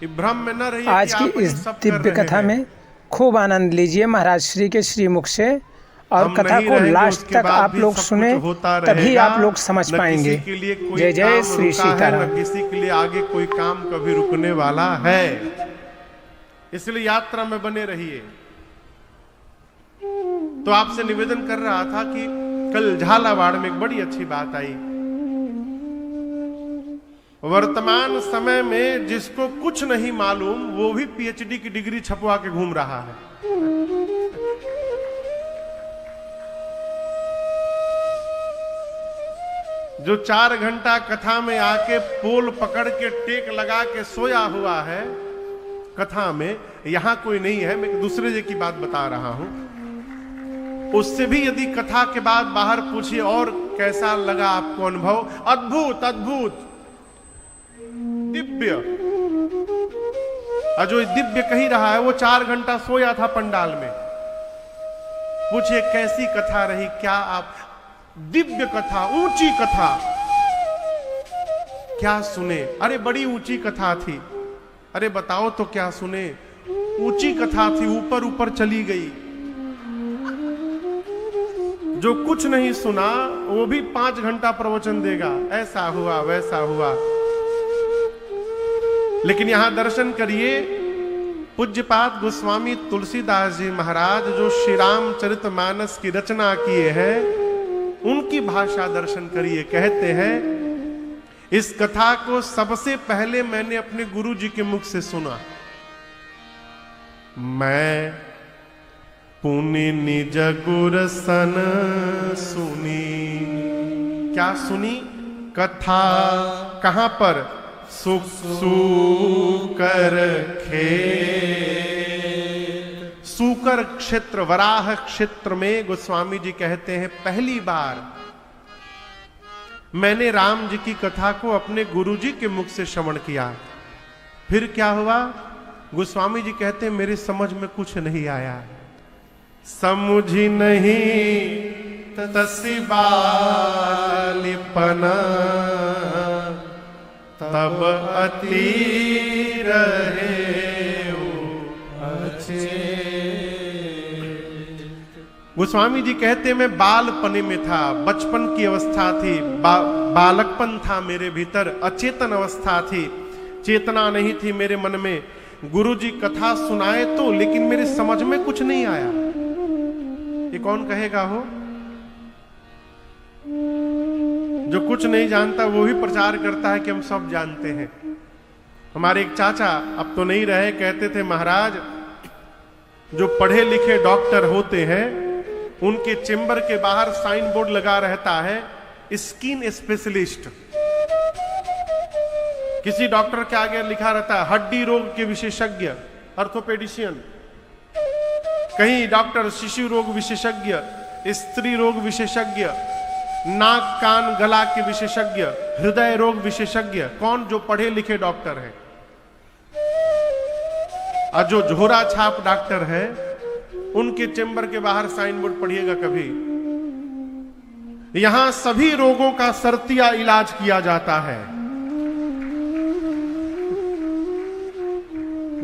भ्रम में न रहिए। आज की इस दिव्य कथा में खूब आनंद लीजिए महाराज श्री के श्रीमुख से, और कथा को लास्ट तक आप लोग सुने, तभी आप लोग समझ पाएंगे। जय जय श्री सीताराम। न किसी के लिए आगे कोई काम कभी रुकने वाला है, इसलिए यात्रा में बने रहिए। तो आपसे निवेदन कर रहा था कि कल झालावाड़ में एक बड़ी अच्छी बात आई। वर्तमान समय में जिसको कुछ नहीं मालूम वो भी पीएचडी की डिग्री छपवा के घूम रहा है। जो 4 घंटा कथा में आके पोल पकड़ के टेक लगा के सोया हुआ है कथा में, यहां कोई नहीं है, मैं दूसरे जी की बात बता रहा हूं। उससे भी यदि कथा के बाद बाहर पूछिए और कैसा लगा आपको अनुभव, अद्भुत अद्भुत दिव्य। और जो दिव्य कही रहा है वो 4 घंटा सोया था पंडाल में। पूछिए कैसी कथा रही, क्या आप दिव्य कथा, ऊंची कथा क्या सुने? अरे बड़ी ऊंची कथा थी। अरे बताओ तो क्या सुने? ऊंची कथा थी, ऊपर ऊपर चली गई। जो कुछ नहीं सुना वो भी 5 घंटा प्रवचन देगा, ऐसा हुआ वैसा हुआ। लेकिन यहां दर्शन करिए, पूज्यपाद गोस्वामी तुलसीदास जी महाराज जो श्री रामचरितमानस की रचना किए हैं, उनकी भाषा दर्शन करिए। कहते हैं इस कथा को सबसे पहले मैंने अपने गुरु जी के मुख से सुना। मैं पुनि निज गुर सन सुनी। क्या सुनी? कथा। कहां पर? सुख सूकर खेत। सूकर क्षेत्र, वराह क्षेत्र में गोस्वामी जी कहते हैं पहली बार मैंने राम जी की कथा को अपने गुरु जी के मुख से श्रवण किया। फिर क्या हुआ? गोस्वामी जी कहते हैं मेरी समझ में कुछ नहीं आया, समझी नहीं तसी बालिपना, तब अति रहे अच्छे। गोस्वामी जी कहते मैं बालपने में था, बचपन की अवस्था थी, बालकपन था मेरे भीतर, अचेतन अवस्था थी, चेतना नहीं थी मेरे मन में। गुरु जी कथा सुनाए तो, लेकिन मेरी समझ में कुछ नहीं आया। ये कौन कहेगा हो? जो कुछ नहीं जानता वो भी प्रचार करता है कि हम सब जानते हैं। हमारे एक चाचा अब तो नहीं रहे, कहते थे महाराज जो पढ़े लिखे डॉक्टर होते हैं उनके चेंबर के बाहर साइन बोर्ड लगा रहता है स्किन स्पेशलिस्ट। किसी डॉक्टर के आगे लिखा रहता है हड्डी रोग के विशेषज्ञ, ऑर्थोपेडिशियन। कहीं डॉक्टर शिशु रोग विशेषज्ञ, स्त्री रोग विशेषज्ञ, नाक कान गला के विशेषज्ञ, हृदय रोग विशेषज्ञ। कौन? जो पढ़े लिखे डॉक्टर हैं। और जो झोरा छाप डॉक्टर है उनके चेंबर के बाहर साइन बोर्ड पढ़िएगा कभी। यहां सभी रोगों का सरतिया इलाज किया जाता है।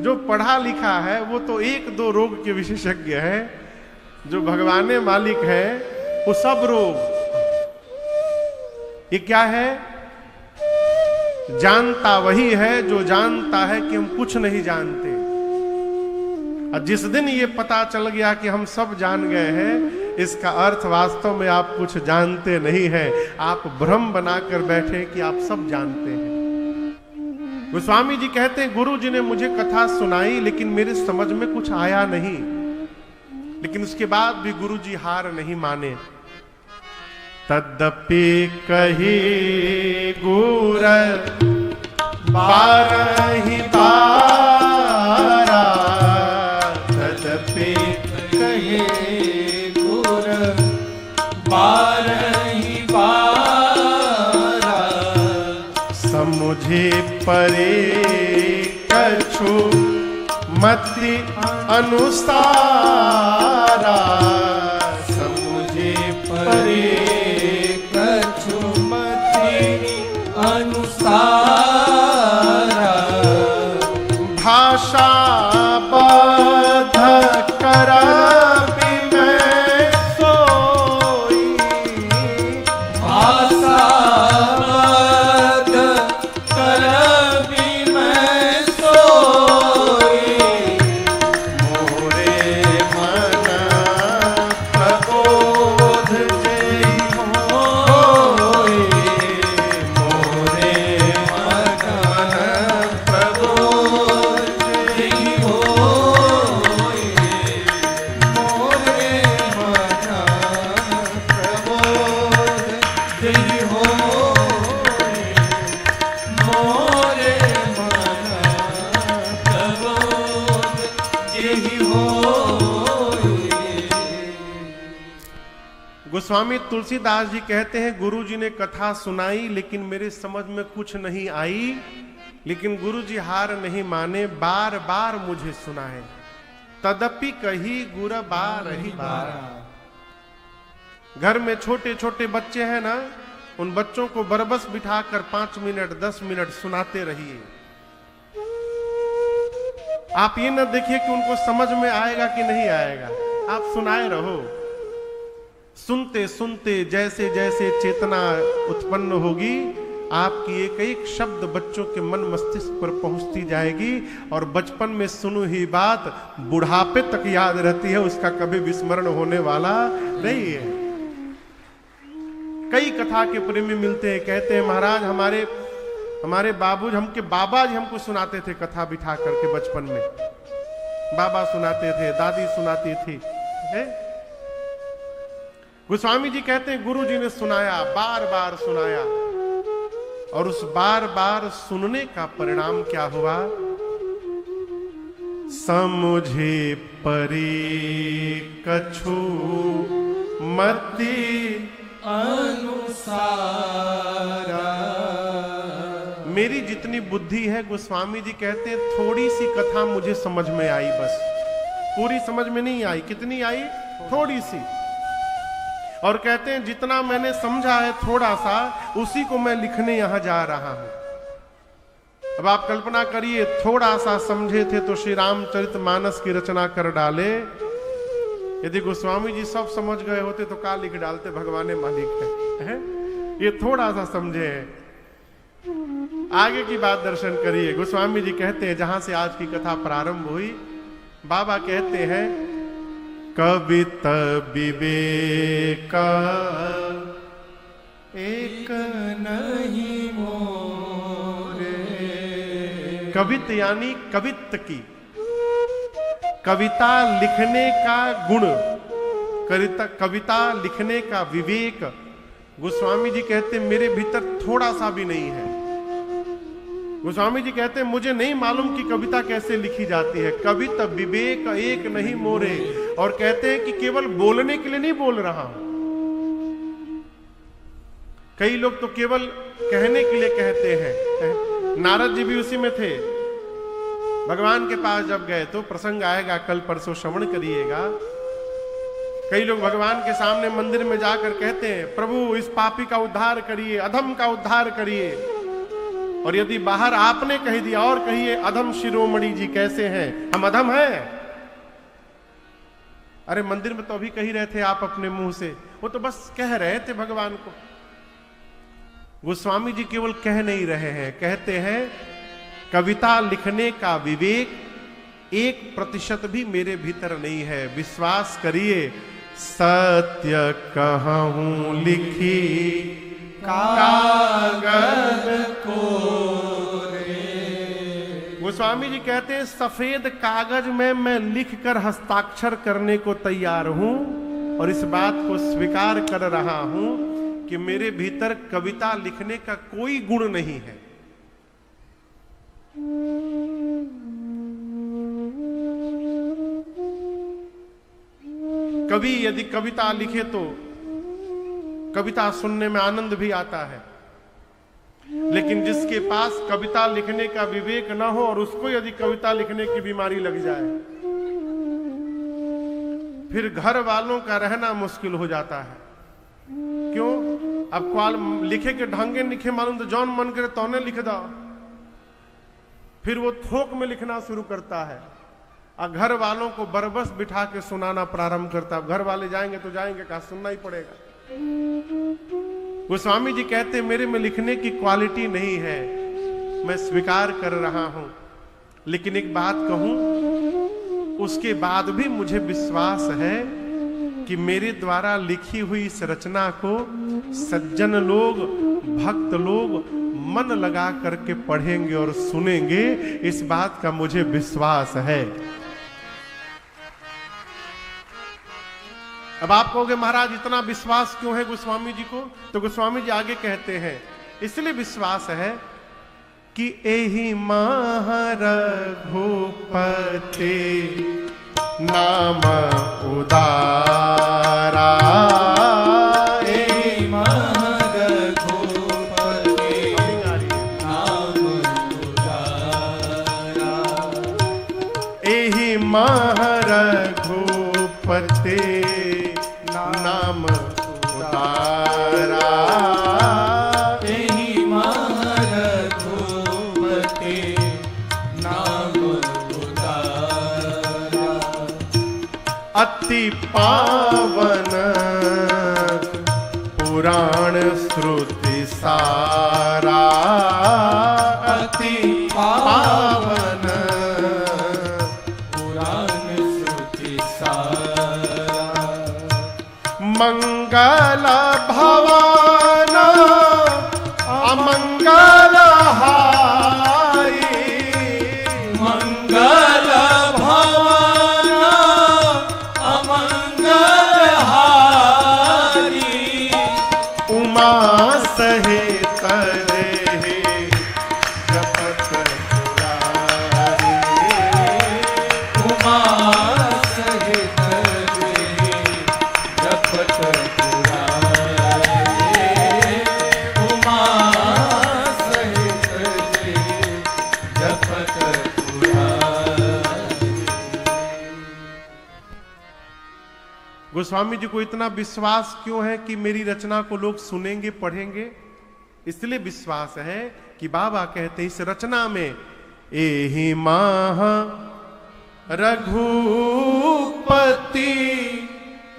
जो पढ़ा लिखा है वो तो 1-2 रोग के विशेषज्ञ है। जो भगवाने मालिक है वो सब रोग। ये क्या है? जानता वही है जो जानता है कि हम कुछ नहीं जानते। और जिस दिन ये पता चल गया कि हम सब जान गए हैं, इसका अर्थ वास्तव में आप कुछ जानते नहीं हैं। आप भ्रम बनाकर बैठे कि आप सब जानते हैं। गोस्वामी जी कहते हैं गुरु जी ने मुझे कथा सुनाई लेकिन मेरे समझ में कुछ आया नहीं। लेकिन उसके बाद भी गुरु जी हार नहीं माने। तद्यपि कही गुर बारहि बारा, तद्यपि कही गुर बारहि बारा, समुझे परे कछु मति अनुसारा, समुझे परे अनुसारा, भाषा बद्ध कर गोस्वामी तुलसीदास जी कहते हैं गुरु जी ने कथा सुनाई लेकिन मेरे समझ में कुछ नहीं आई, लेकिन गुरु जी हार नहीं माने, बार बार मुझे सुनाए। तदपि कही गुर बार ही बार। घर में छोटे छोटे बच्चे हैं ना, उन बच्चों को बरबस बिठाकर 5 मिनट 10 मिनट सुनाते रहिए। आप ये न देखिए कि उनको समझ में आएगा कि नहीं आएगा, आप सुनाए रहो। सुनते सुनते जैसे जैसे चेतना उत्पन्न होगी, आपकी एक एक शब्द बच्चों के मन मस्तिष्क पर पहुंचती जाएगी और बचपन में सुनी हुई बात बुढ़ापे तक याद रहती है, उसका कभी विस्मरण होने वाला नहीं है। कई कथा के प्रेमी मिलते हैं, कहते हैं महाराज हमारे बाबा जी हमको सुनाते थे कथा बिठा करके बचपन में, बाबा सुनाते थे, दादी सुनाती थी। गोस्वामी जी कहते हैं गुरु जी ने सुनाया, बार बार सुनाया, और उस बार बार सुनने का परिणाम क्या हुआ? समझे परी कछु मति अनुसार। मेरी जितनी बुद्धि है, गोस्वामी जी कहते हैं थोड़ी सी कथा मुझे समझ में आई, बस पूरी समझ में नहीं आई। कितनी आई? थोड़ी सी। और कहते हैं जितना मैंने समझा है थोड़ा सा, उसी को मैं लिखने यहां जा रहा हूं। अब आप कल्पना करिए, थोड़ा सा समझे थे तो श्री रामचरितमानस की रचना कर डाले। यदि गोस्वामी जी सब समझ गए होते तो क्या लिख डालते, भगवान मालिक है। ये थोड़ा सा समझे हैं। आगे की बात दर्शन करिए। गोस्वामी जी कहते हैं, जहां से आज की कथा प्रारंभ हुई, बाबा कहते हैं कवित विवेक एक नहीं मोरे। कवित यानी कवित्त की, कविता लिखने का गुण, कविता लिखने का विवेक गोस्वामी जी कहते मेरे भीतर थोड़ा सा भी नहीं है। गोस्वामी जी कहते हैं मुझे नहीं मालूम कि कविता कैसे लिखी जाती है। कविता विवेक एक नहीं मोरे। और कहते हैं कि केवल बोलने के लिए नहीं बोल रहा हूं। कई लोग तो केवल कहने के लिए कहते हैं। नारद जी भी उसी में थे। भगवान के पास जब गए, तो प्रसंग आएगा कल परसों, श्रवण करिएगा। कई लोग भगवान के सामने मंदिर में जाकर कहते हैं प्रभु इस पापी का उद्धार करिए, अधम का उद्धार करिए। और यदि बाहर आपने कह दिया और कहिए अधम शिरोमणि जी कैसे हैं, हम अधम हैं? अरे मंदिर में तो अभी कह रहे थे आप अपने मुंह से, वो तो बस कह रहे थे भगवान को। गोस्वामी जी केवल कह नहीं रहे हैं, कहते हैं कविता लिखने का विवेक 1% भी मेरे भीतर नहीं है। विश्वास करिए, सत्य कहूं लिखी कागज कोरे। गोस्वामी जी कहते हैं सफेद कागज में मैं लिखकर हस्ताक्षर करने को तैयार हूं, और इस बात को स्वीकार कर रहा हूं कि मेरे भीतर कविता लिखने का कोई गुण नहीं है। कभी यदि कविता लिखे तो कविता सुनने में आनंद भी आता है, लेकिन जिसके पास कविता लिखने का विवेक न हो और उसको यदि कविता लिखने की बीमारी लग जाए, फिर घर वालों का रहना मुश्किल हो जाता है। क्यों? अब क्वाल लिखे के ढंगे लिखे मालूम तो जौन मन करे तौने लिख दो। फिर वो थोक में लिखना शुरू करता है और घर वालों को बरबस बिठा के सुनाना प्रारंभ करता है। घर वाले जाएंगे तो जाएंगे, कहा सुनना ही पड़ेगा। गोस्वामी जी कहते मेरे में लिखने की क्वालिटी नहीं है, मैं स्वीकार कर रहा हूं, लेकिन एक बात कहूं, उसके बाद भी मुझे विश्वास है कि मेरे द्वारा लिखी हुई इस रचना को सज्जन लोग, भक्त लोग मन लगा करके पढ़ेंगे और सुनेंगे, इस बात का मुझे विश्वास है। अब आप कहोगे महाराज इतना विश्वास क्यों है गोस्वामी जी को? तो गोस्वामी जी आगे कहते हैं इसलिए विश्वास है कि एहि महारघुपते नाम उदारा, एहि महारघुपते नाम उदारा, एहि महारघुपते नाम उदारा, एहि महारघुपते नाम उदारा, अति पावन पुराण श्रुति सारा, अति पावन पुराण श्रुति सारा, मंगल भवन अमंगल हारी, मंगल भवन अमंगल हारी, उमा सहित रहे जपत पुरारी, उमा सहित रहे जपत पुरारी, उमा सहित रहे जपत पुरारी। गोस्वामी जी को इतना विश्वास क्यों है कि मेरी रचना को लोग सुनेंगे, पढ़ेंगे? इसलिए विश्वास है कि बाबा कहते इस रचना में एहि महा रघुपति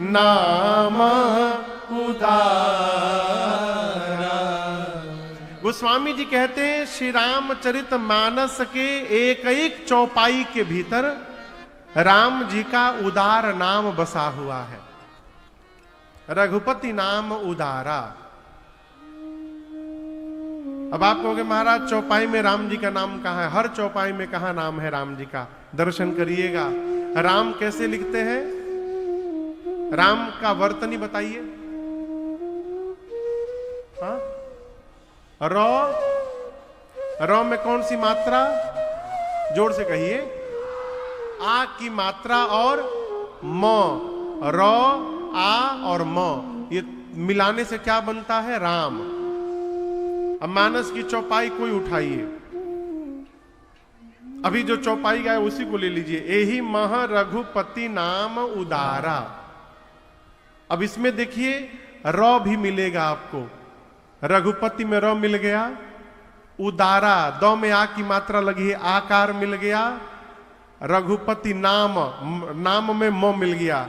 नाम उदारा। गोस्वामी जी कहते हैं श्री रामचरित मानस के एक एक चौपाई के भीतर राम जी का उदार नाम बसा हुआ है। रघुपति नाम उदारा। अब आप कहोगे महाराज चौपाई में राम जी का नाम कहां है? हर चौपाई में कहां नाम है राम जी का? दर्शन करिएगा। राम कैसे लिखते हैं? राम का वर्तनी बताइए। हाँ? रौ में कौन सी मात्रा? जोर से कहिए। आ की मात्रा और म। रौ, आ और म, ये मिलाने से क्या बनता है? राम। अब मानस की चौपाई कोई उठाइए, अभी जो चौपाई गया उसी को ले लीजिए। एहि महा रघुपति नाम उदारा। अब इसमें देखिए रौ भी मिलेगा आपको। रघुपति में रौ मिल गया, उदारा दो में आ की मात्रा लगी है, आकार मिल गया। रघुपति नाम, नाम में म मिल गया।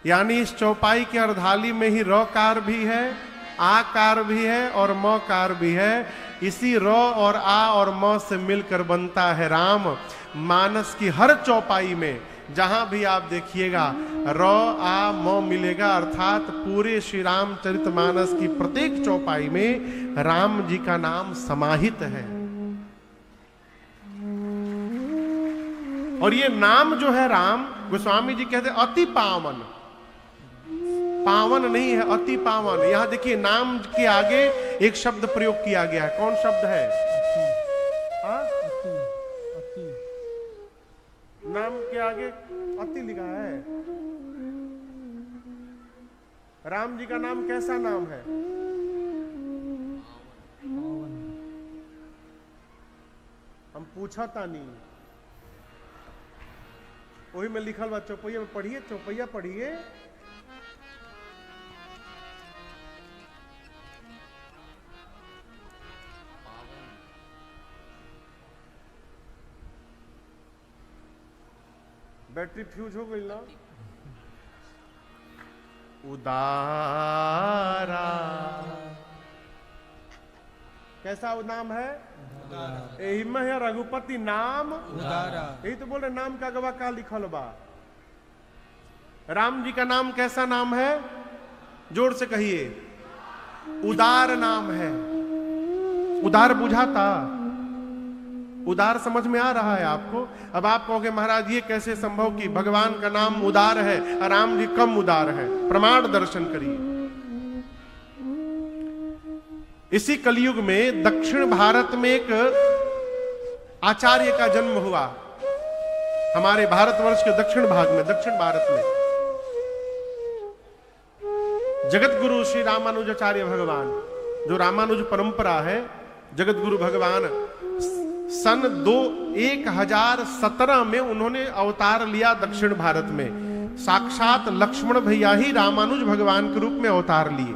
यानी इस चौपाई के अर्धाली में ही रकार भी है, आकार भी है और मकार भी है। इसी र और आ और म से मिलकर बनता है राम। मानस की हर चौपाई में जहां भी आप देखिएगा र आ म मिलेगा, अर्थात पूरे श्री रामचरित मानस की प्रत्येक चौपाई में राम जी का नाम समाहित है। और ये नाम जो है राम, गोस्वामी जी कहते अति पावन। पावन नहीं है, अति पावन। यहां देखिए नाम के आगे एक शब्द प्रयोग किया गया है। कौन शब्द है? अति। अति। नाम के आगे अति लिखा है। राम जी का नाम कैसा नाम है? हम पूछा था नहीं, वही में लिखल बा। चौपैया में पढ़िए, चौपैया पढ़िए। बैटरी फ्यूज हो गई ना। उदारा कैसा वो नाम है? यही में है रघुपति नाम उदारा। यही तो बोल रहे नाम का गवाह का लिखल बा। राम जी का नाम कैसा नाम है? जोर से कहिए, उदार नाम है। उदार बुझाता? उदार समझ में आ रहा है आपको? अब आप कहोगे महाराज ये कैसे संभव कि भगवान का नाम उदार है और राम जी कम उदार है? प्रमाण दर्शन करिए। इसी कलयुग में दक्षिण भारत में एक आचार्य का जन्म हुआ। हमारे भारतवर्ष के दक्षिण भाग में, दक्षिण भारत में जगत गुरु श्री रामानुजाचार्य भगवान, जो रामानुज परंपरा है, जगत गुरु भगवान सन 1017 में उन्होंने अवतार लिया दक्षिण भारत में। साक्षात लक्ष्मण भैया ही रामानुज भगवान के रूप में अवतार लिए।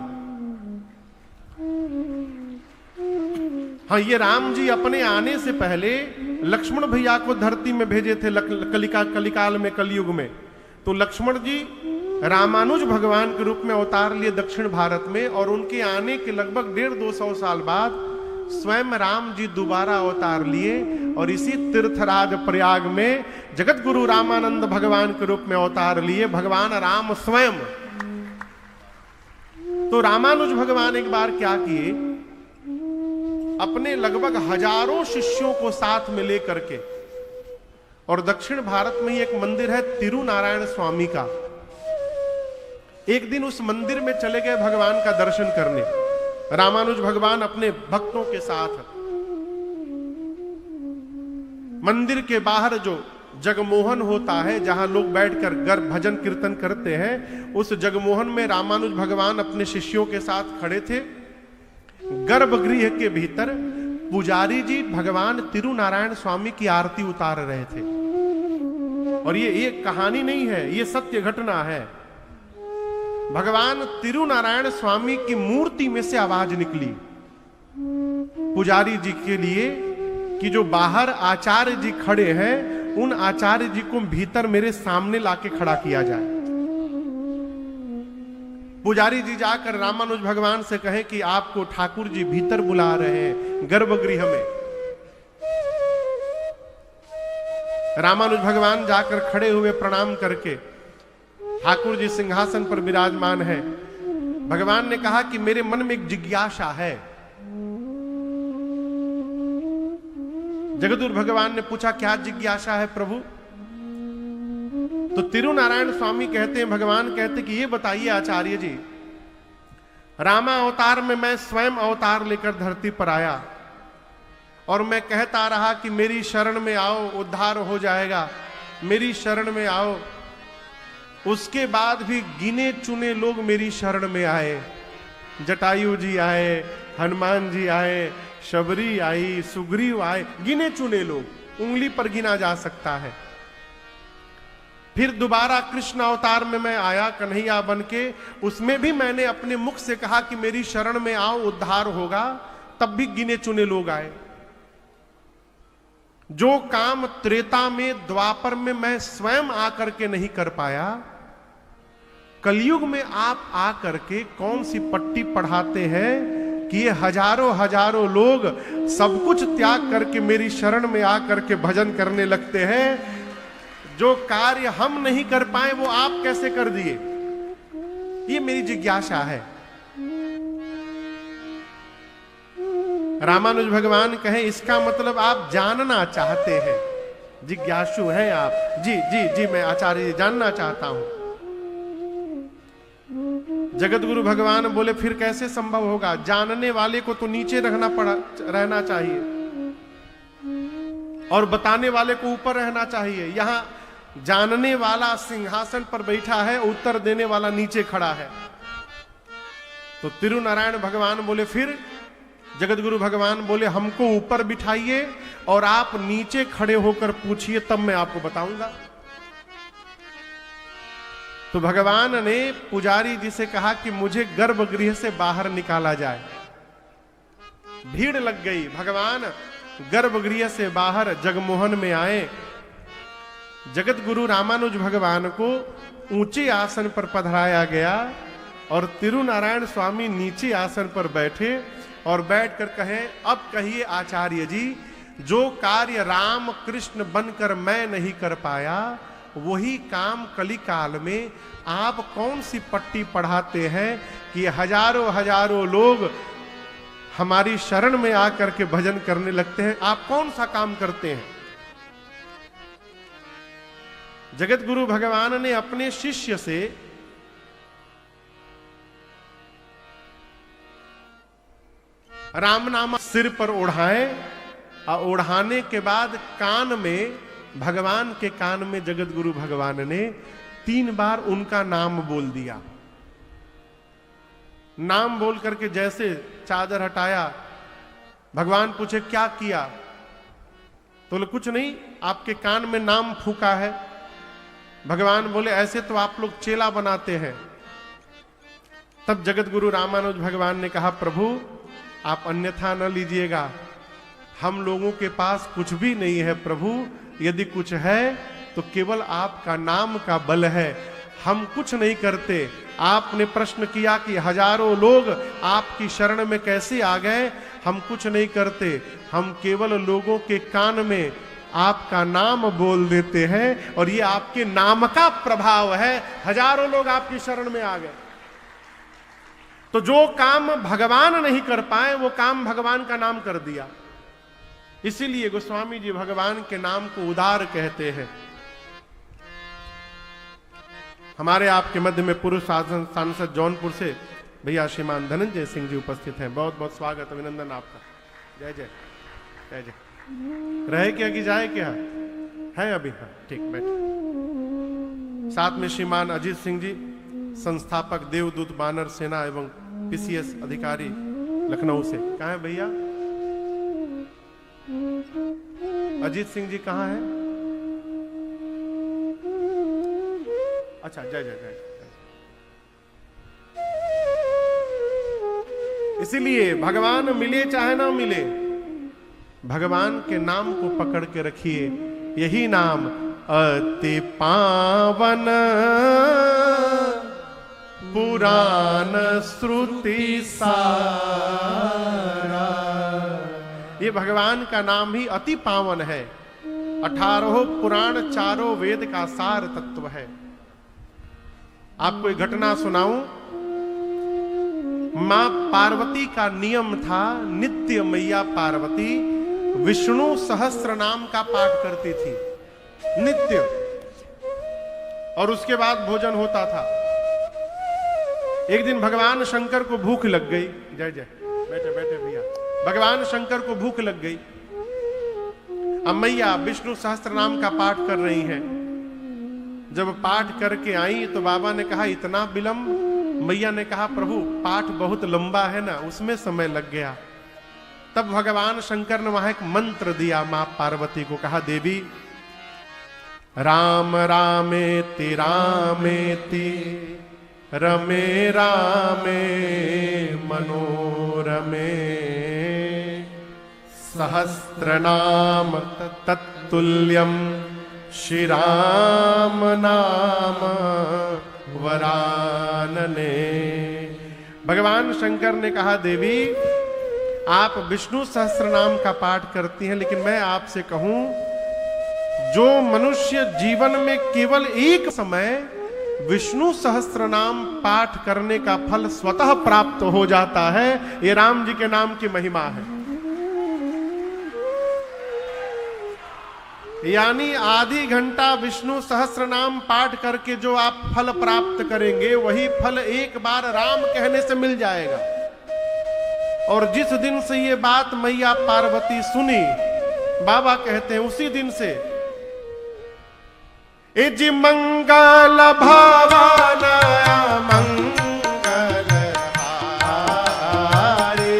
हाँ, ये राम जी अपने आने से पहले लक्ष्मण भैया को धरती में भेजे थे कलिकाल में, कलयुग में। तो लक्ष्मण जी रामानुज भगवान के रूप में अवतार लिए दक्षिण भारत में, और उनके आने के लगभग 150-200 साल बाद स्वयं राम जी दोबारा अवतार लिए और इसी तीर्थराज प्रयाग में जगत गुरु रामानंद भगवान के रूप में अवतार लिए, भगवान राम स्वयं। तो रामानुज भगवान एक बार क्या किए, अपने लगभग हजारों शिष्यों को साथ में लेकर के, और दक्षिण भारत में एक मंदिर है तिरुनारायण स्वामी का। एक दिन उस मंदिर में चले गए भगवान का दर्शन करने, रामानुज भगवान अपने भक्तों के साथ। मंदिर के बाहर जो जगमोहन होता है, जहां लोग बैठकर गर्भ भजन कीर्तन करते हैं, उस जगमोहन में रामानुज भगवान अपने शिष्यों के साथ खड़े थे। गर्भगृह के भीतर पुजारी जी भगवान तिरुनारायण स्वामी की आरती उतार रहे थे। और ये कहानी नहीं है, ये सत्य घटना है। भगवान तिरुनारायण स्वामी की मूर्ति में से आवाज निकली पुजारी जी के लिए कि जो बाहर आचार्य जी खड़े हैं, उन आचार्य जी को भीतर मेरे सामने लाके खड़ा किया जाए। पुजारी जी जाकर रामानुज भगवान से कहे कि आपको ठाकुर जी भीतर बुला रहे हैं गर्भगृह में। रामानुज भगवान जाकर खड़े हुए प्रणाम करके, ठाकुर जी सिंहासन पर विराजमान है। भगवान ने कहा कि मेरे मन में एक जिज्ञासा है। जगदगुरु भगवान ने पूछा क्या जिज्ञासा है प्रभु? तो तिरुनारायण स्वामी कहते हैं, भगवान कहते कि ये बताइए आचार्य जी, रामा अवतार में मैं स्वयं अवतार लेकर धरती पर आया और मैं कहता रहा कि मेरी शरण में आओ, उद्धार हो जाएगा, मेरी शरण में आओ। उसके बाद भी गिने चुने लोग मेरी शरण में आए। जटायु जी आए, हनुमान जी आए, शबरी आई, सुग्रीव आए, गिने चुने लोग, उंगली पर गिना जा सकता है। फिर दोबारा कृष्ण अवतार में मैं आया कन्हैया बन के, उसमें भी मैंने अपने मुख से कहा कि मेरी शरण में आओ, उद्धार होगा, तब भी गिने चुने लोग आए। जो काम त्रेता में, द्वापर में मैं स्वयं आकर के नहीं कर पाया, कलयुग में आप आकर के कौन सी पट्टी पढ़ाते हैं कि ये हजारों हजारों लोग सब कुछ त्याग करके मेरी शरण में आकर के भजन करने लगते हैं। जो कार्य हम नहीं कर पाए वो आप कैसे कर दिए? ये मेरी जिज्ञासा है। रामानुज भगवान कहे इसका मतलब आप जानना चाहते हैं, जिज्ञासु हैं आप। जी जी जी, मैं आचार्य जी जानना चाहता हूं। जगत गुरु भगवान बोले फिर कैसे संभव होगा? जानने वाले को तो नीचे रहना चाहिए और बताने वाले को ऊपर रहना चाहिए। यहां जानने वाला सिंहासन पर बैठा है, उत्तर देने वाला नीचे खड़ा है। तो तिरुनारायण भगवान बोले फिर? जगत गुरु भगवान बोले हमको ऊपर बिठाइए और आप नीचे खड़े होकर पूछिए, तब मैं आपको बताऊंगा। तो भगवान ने पुजारी जी से कहा कि मुझे गर्भगृह से बाहर निकाला जाए। भीड़ लग गई। भगवान गर्भगृह से बाहर जगमोहन में आए। जगत गुरु रामानुज भगवान को ऊंचे आसन पर पधराया गया और तिरुनारायण स्वामी नीचे आसन पर बैठे और बैठकर कहे, अब कहिए आचार्य जी, जो कार्य राम कृष्ण बनकर मैं नहीं कर पाया, वही काम कली काल में आप कौन सी पट्टी पढ़ाते हैं कि हजारों हजारों लोग हमारी शरण में आकर के भजन करने लगते हैं? आप कौन सा काम करते हैं? जगत गुरु भगवान ने अपने शिष्य से राम नाम सिर पर ओढ़ाए और ओढ़ाने के बाद कान में, भगवान के कान में जगत गुरु भगवान ने 3 बार उनका नाम बोल दिया। नाम बोल करके जैसे चादर हटाया, भगवान पूछे क्या किया? तो बोले कुछ नहीं, आपके कान में नाम फूका है। भगवान बोले ऐसे तो आप लोग चेला बनाते हैं। तब जगत गुरु रामानुज भगवान ने कहा, प्रभु आप अन्यथा न लीजिएगा, हम लोगों के पास कुछ भी नहीं है प्रभु, यदि कुछ है तो केवल आपका नाम का बल है, हम कुछ नहीं करते। आपने प्रश्न किया कि हजारों लोग आपकी शरण में कैसे आ गए, हम कुछ नहीं करते, हम केवल लोगों के कान में आपका नाम बोल देते हैं और ये आपके नाम का प्रभाव है, हजारों लोग आपकी शरण में आ गए। तो जो काम भगवान नहीं कर पाए वो काम भगवान का नाम कर दिया। इसीलिए गोस्वामी जी भगवान के नाम को उदार कहते हैं। हमारे आपके मध्य में पूर्व सांसद जौनपुर से भैया श्रीमान धनंजय सिंह जी उपस्थित हैं। बहुत बहुत स्वागत, अभिनंदन आपका। जय जय जय जय। रहे क्या कि जाए क्या है? अभी हाँ ठीक, बैठे। साथ में श्रीमान अजीत सिंह जी, संस्थापक देवदूत बानर सेना एवं पीसीएस अधिकारी लखनऊ से। कहाँ है भैया? अजीत सिंह जी कहाँ है? अच्छा, जय जय जय। इसीलिए भगवान मिले चाहे ना मिले, भगवान के नाम को पकड़ के रखिए। यही नाम अति पावन पुराण श्रुति सारा। ये भगवान का नाम ही अति पावन है। 18 पुराण 4 वेद का सार तत्व है। आपको एक घटना सुनाऊं। मां पार्वती का नियम था, नित्य मैया पार्वती विष्णु सहस्त्र नाम का पाठ करती थी नित्य, और उसके बाद भोजन होता था। एक दिन भगवान शंकर को भूख लग गई। जय जय, बैठे बैठे भैया। भगवान शंकर को भूख लग गई। अब मैया विष्णु सहस्त्र नाम का पाठ कर रही हैं। जब पाठ करके आई तो बाबा ने कहा इतना विलंब? मैया ने कहा प्रभु पाठ बहुत लंबा है ना, उसमें समय लग गया। तब भगवान शंकर ने वहां एक मंत्र दिया। मां पार्वती को कहा, देवी राम रामेति रामेति रमे रामे मनोरमे सहस्रनाम तत्तुल्यम श्री राम नाम वरानने। भगवान शंकर ने कहा, देवी आप विष्णु सहस्त्र नाम का पाठ करती हैं, लेकिन मैं आपसे कहूं, जो मनुष्य जीवन में केवल एक समय विष्णु सहस्त्र नाम पाठ करने का फल स्वतः प्राप्त हो जाता है, ये राम जी के नाम की महिमा है। यानी आधी घंटा विष्णु सहस्त्र नाम पाठ करके जो आप फल प्राप्त करेंगे, वही फल एक बार राम कहने से मिल जाएगा। और जिस दिन से ये बात मैया पार्वती सुनी, बाबा कहते हैं उसी दिन से इज मंगल भावना मंगल हारे,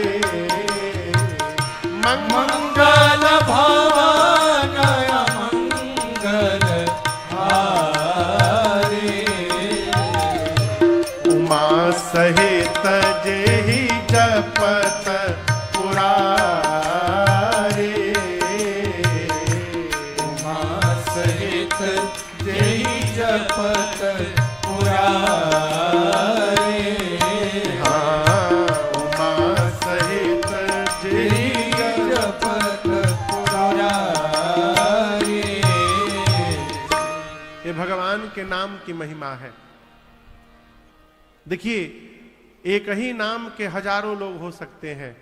मंगल भावना मंगल हारे, उमा सहित जेहि जपत पुरारे, उमा सहित सहित जेहि जपत पुरारे। हाँ, उमा सहित जेहि जपत पुरारे। ये भगवान के नाम की महिमा है। देखिए, एक ही नाम के हजारों लोग हो सकते हैं।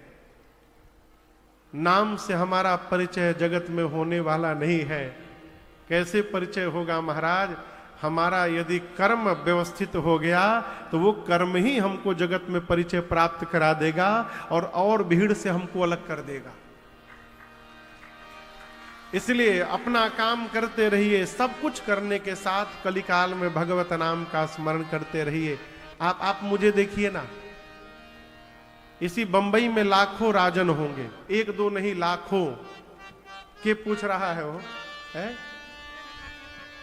नाम से हमारा परिचय जगत में होने वाला नहीं है। कैसे परिचय होगा महाराज? हमारा यदि कर्म व्यवस्थित हो गया तो वो कर्म ही हमको जगत में परिचय प्राप्त करा देगा और भीड़ से हमको अलग कर देगा। इसलिए अपना काम करते रहिए, सब कुछ करने के साथ कलिकाल में भगवत नाम का स्मरण करते रहिए। आप मुझे देखिए ना, इसी बंबई में लाखों राजन होंगे, एक दो नहीं लाखों। के पूछ रहा है वो है?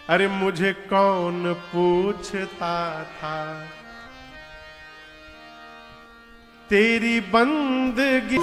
अरे मुझे कौन पूछता था तेरी बंदगी।